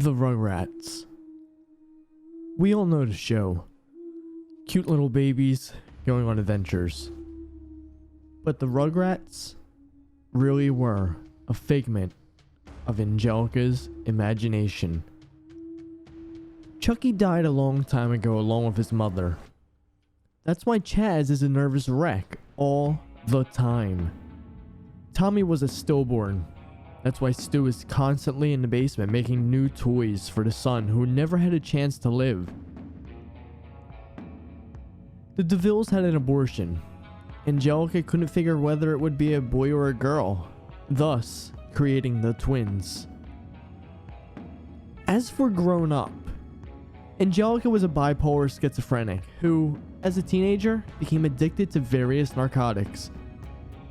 The Rugrats. We all know the show. Cute little babies going on adventures. But the Rugrats really were a figment of Angelica's imagination. Chucky died a long time ago along with his mother. That's why Chaz is a nervous wreck all the time. Tommy was a stillborn. That's why Stu is constantly in the basement making new toys for the son who never had a chance to live. The DeVilles had an abortion. Angelica couldn't figure whether it would be a boy or a girl, thus creating the twins. As for grown up, Angelica was a bipolar schizophrenic who, as a teenager, became addicted to various narcotics,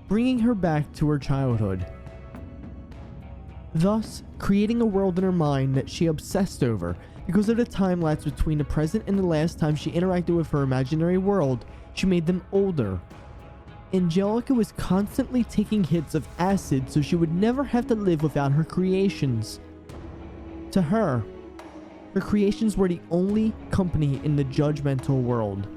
bringing her back to her childhood, thus creating a world in her mind that she obsessed over. Because of the time lapse between the present and the last time she interacted with her imaginary world, she made them older. Angelica was constantly taking hits of acid so she would never have to live without her creations. To her creations were the only company in the judgmental world.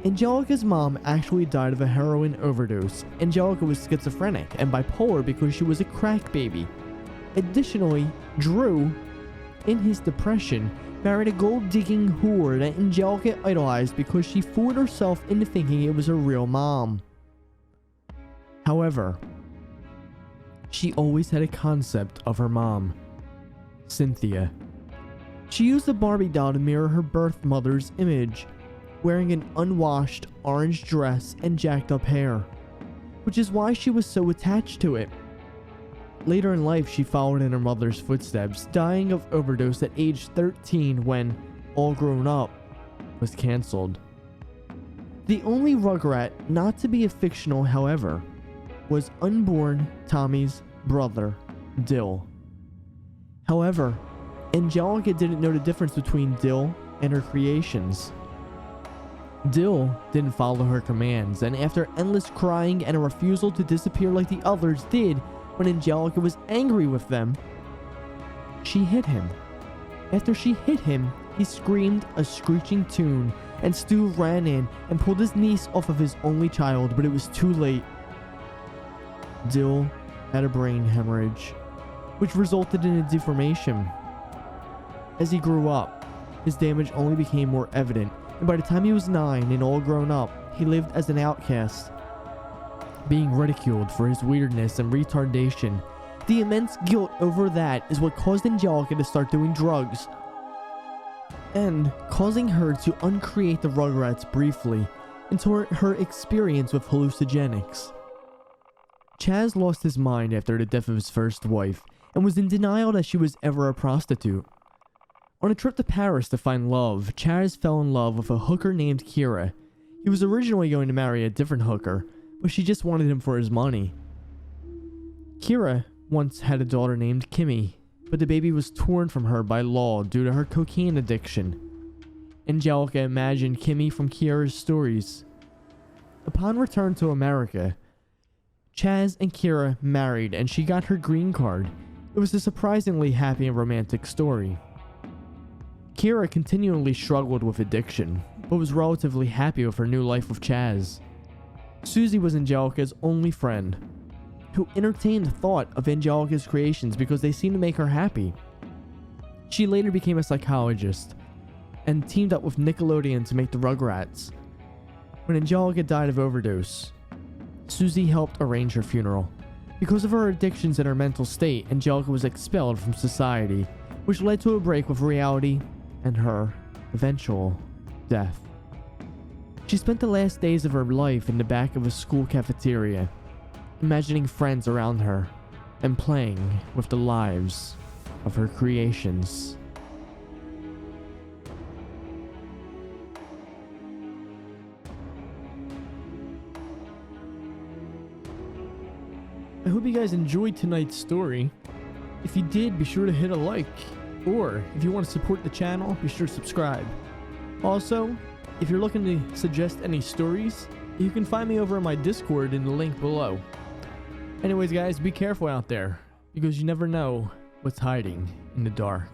Angelica's mom actually died of a heroin overdose. Angelica was schizophrenic and bipolar because she was a crack baby. Additionally, Drew, in his depression, married a gold-digging whore that Angelica idolized because she fooled herself into thinking it was her real mom. However, she always had a concept of her mom, Cynthia. She used the Barbie doll to mirror her birth mother's image, wearing an unwashed orange dress and jacked up hair, which is why she was so attached to it. Later in life, she followed in her mother's footsteps, dying of overdose at age 13 when All Grown Up was cancelled. The only Rugrat not to be a fictional, however, was unborn Tommy's brother, Dill. However, Angelica didn't know the difference between Dill and her creations. Dill didn't follow her commands, and after endless crying and a refusal to disappear like the others did when Angelica was angry with them, she hit him. After she hit him, he screamed a screeching tune, and Stu ran in and pulled his niece off of his only child, but it was too late. Dill had a brain hemorrhage, which resulted in a deformation. As he grew up, his damage only became more evident, and by the time he was 9 and all grown up, he lived as an outcast, being ridiculed for his weirdness and retardation. The immense guilt over that is what caused Angelica to start doing drugs, and causing her to uncreate the Rugrats briefly until her experience with hallucinogenics. Chaz lost his mind after the death of his first wife, and was in denial that she was ever a prostitute. On a trip to Paris to find love, Chaz fell in love with a hooker named Kira. He was originally going to marry a different hooker, but she just wanted him for his money. Kira once had a daughter named Kimmy, but the baby was torn from her by law due to her cocaine addiction. Angelica imagined Kimmy from Kira's stories. Upon return to America, Chaz and Kira married and she got her green card. It was a surprisingly happy and romantic story. Kira continually struggled with addiction, but was relatively happy with her new life with Chaz. Susie was Angelica's only friend, who entertained the thought of Angelica's creations because they seemed to make her happy. She later became a psychologist, and teamed up with Nickelodeon to make the Rugrats. When Angelica died of overdose, Susie helped arrange her funeral. Because of her addictions and her mental state, Angelica was expelled from society, which led to a break with reality and her eventual death. She spent the last days of her life in the back of a school cafeteria, imagining friends around her and playing with the lives of her creations. I hope you guys enjoyed tonight's story. If you did, be sure to hit a like. Or, if you want to support the channel, be sure to subscribe. Also, if you're looking to suggest any stories, you can find me over in my Discord in the link below. Anyways guys, be careful out there, because you never know was hiding in the dark.